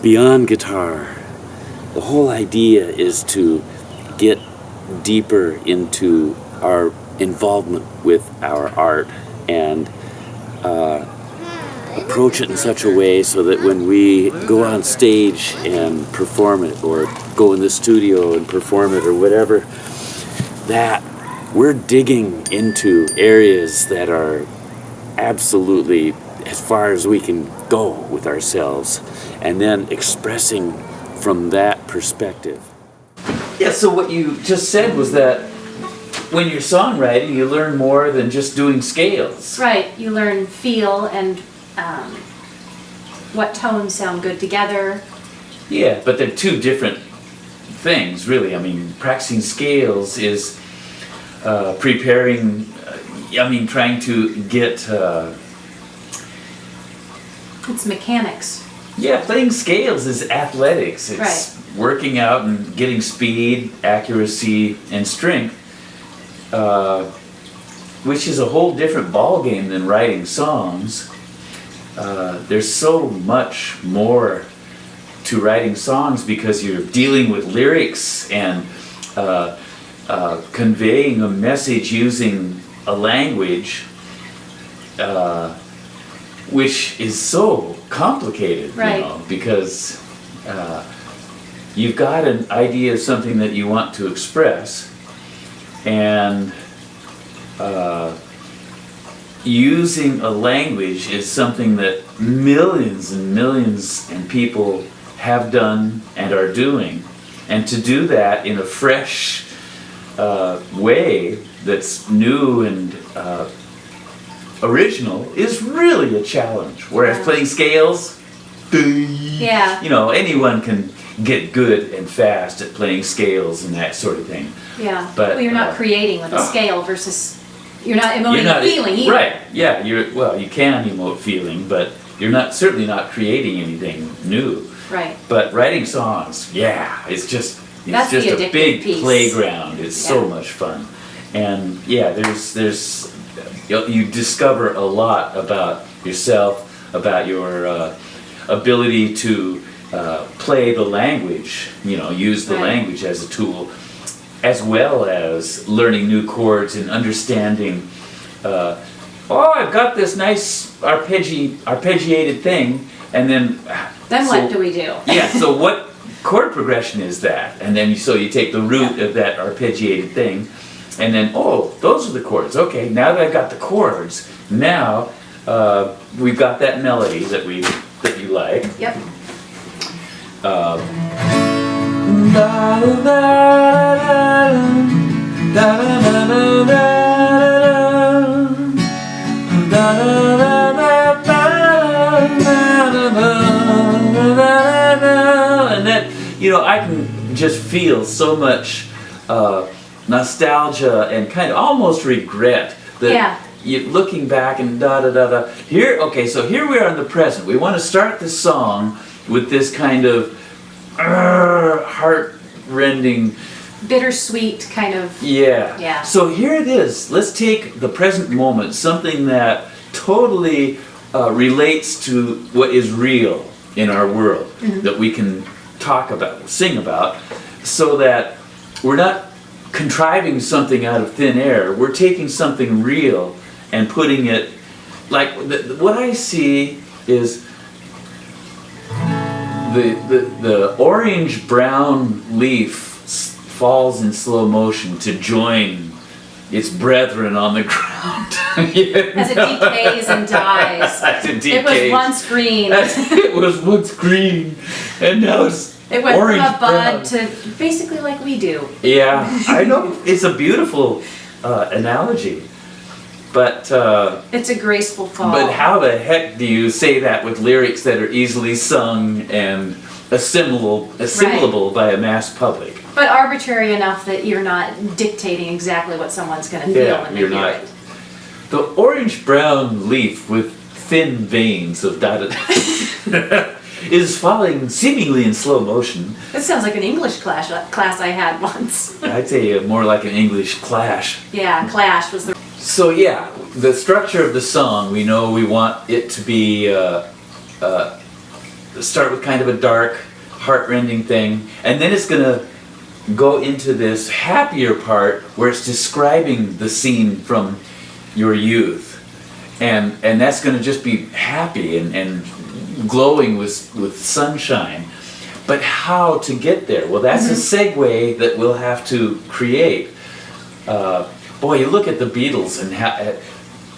beyond guitar, the whole idea is to get deeper into our involvement with our art and approach it in such a way so that when we go on stage and perform it, or go in the studio and perform it, or whatever, that we're digging into areas that are absolutely as far as we can go with ourselves, and then expressing from that perspective. Yeah, so what you just said was that when you're songwriting, you learn more than just doing scales. Right, you learn feel and what tones sound good together. Yeah, but they're two different things, really. I mean, practicing scales is preparing, trying to get... It's mechanics. Yeah, playing scales is athletics. It's right. Working out and getting speed, accuracy, and strength, which is a whole different ballgame than writing songs. There's so much more to writing songs because you're dealing with lyrics and conveying a message using a language which is so complicated, right. Because you've got an idea of something that you want to express, and using a language is something that millions and millions of people have done and are doing, and to do that in a fresh way that's new and original is really a challenge. Whereas playing scales, yeah, anyone can get good and fast at playing scales and that sort of thing. Yeah, but you're not creating with a scale versus you're not emoting a feeling either. Right? Yeah, you can emote feeling, but you're certainly not creating anything new. Right. But writing songs, it's just That's a big piece. playground. It's so much fun, and there's you discover a lot about yourself, about your ability to play the language, use the language as a tool, as well as learning new chords and understanding, I've got this nice arpeggiated thing, and then what do we do? Yeah, so what chord progression is that? And then you take the root of that arpeggiated thing, and then, those are the chords. Okay, now that I've got the chords, now we've got that melody that you like. Yep. And then, I can just feel so much nostalgia and kind of almost regret that you looking back and here. Okay, so here we are in the present. We want to start the song with this kind of heart-rending, bittersweet kind of. Yeah. So here it is. Let's take the present moment, something that totally relates to what is real in our world, that we can talk about, sing about, so that we're not contriving something out of thin air. We're taking something real and putting it, like what I see is the orange brown leaf falls in slow motion to join its brethren on the ground. As it decays and dies. It was once green. It was once green, and now it went orange from a bud brown. to basically like we do. Yeah, I know. It's a beautiful analogy. But it's a graceful fall. But how the heck do you say that with lyrics that are easily sung and assimilable by a mass public? But arbitrary enough that you're not dictating exactly what someone's going to feel when they hear it. The orange-brown leaf with thin veins of is falling seemingly in slow motion. That sounds like an English class I had once. I'd say more like an English clash. Yeah, clash was the... So the structure of the song, we know we want it to be start with kind of a dark, heart-rending thing, and then it's gonna go into this happier part where it's describing the scene from your youth. And that's gonna just be happy and glowing with sunshine. But how to get there? Well, that's a segue that we'll have to create. Boy, you look at the Beatles and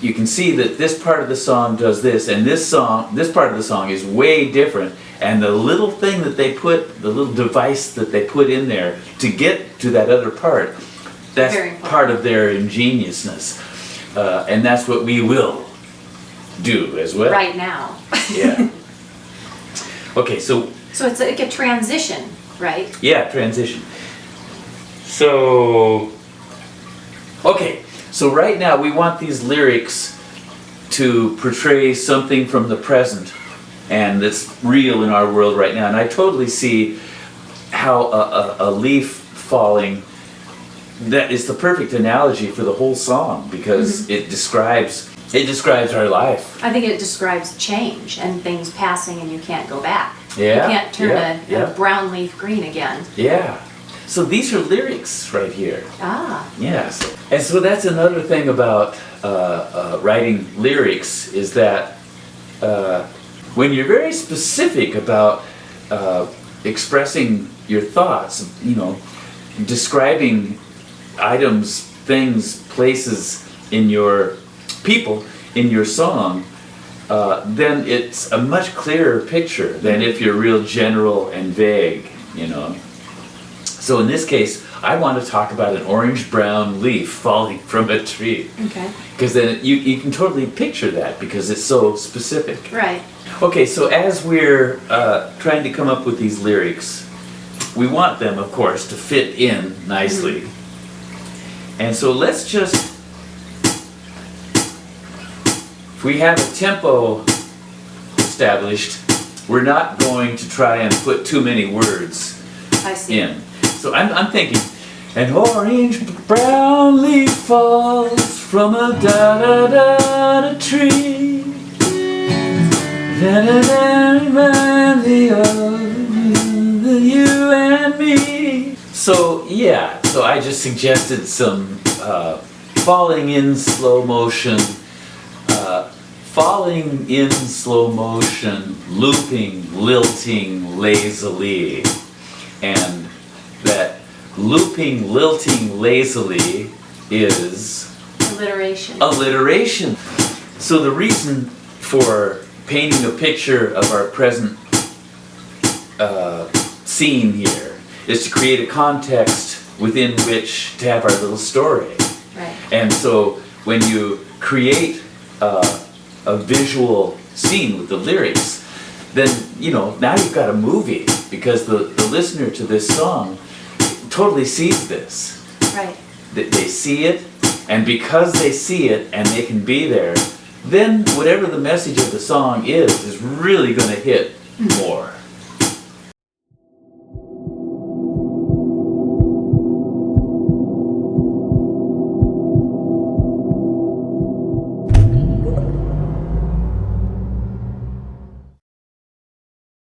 you can see that this part of the song does this, and this part of the song is way different. And the little thing that they put, the little device that they put in there to get to that other part, that's part of their ingeniousness. And that's what we will do as well. Right now. Yeah. Okay, so it's like a transition, right? yeah, transition. So, okay, so right now we want these lyrics to portray something from the present and that's real in our world right now. And I totally see how a leaf falling, that is the perfect analogy for the whole song, because it describes our life. I think it describes change and things passing and you can't go back. Yeah, You can't turn yeah. a brown leaf green again. Yeah. So these are lyrics right here. Ah. Yes. And so that's another thing about writing lyrics, is that when you're very specific about expressing your thoughts, describing items, things, places in your people, in your song, then it's a much clearer picture than if you're real general and vague, So in this case, I want to talk about an orange-brown leaf falling from a tree. Okay. Because then you can totally picture that, because it's so specific. Right. Okay, so as we're trying to come up with these lyrics, we want them, of course, to fit in nicely. And so let's just, if we have a tempo established, we're not going to try and put too many words I see. in. So I'm thinking, an orange-brown leaf falls from a da-da-da-da tree. Da-da-da, the you and me. So yeah, so I just suggested some falling in slow motion, looping, lilting lazily, and that looping, lilting lazily is alliteration. So the reason for painting a picture of our present scene here is to create a context within which to have our little story. Right. And so when you create a visual scene with the lyrics, then now you've got a movie, because the listener to this song totally sees this. Right. They see it, and because they see it and they can be there, then whatever the message of the song is really going to hit more.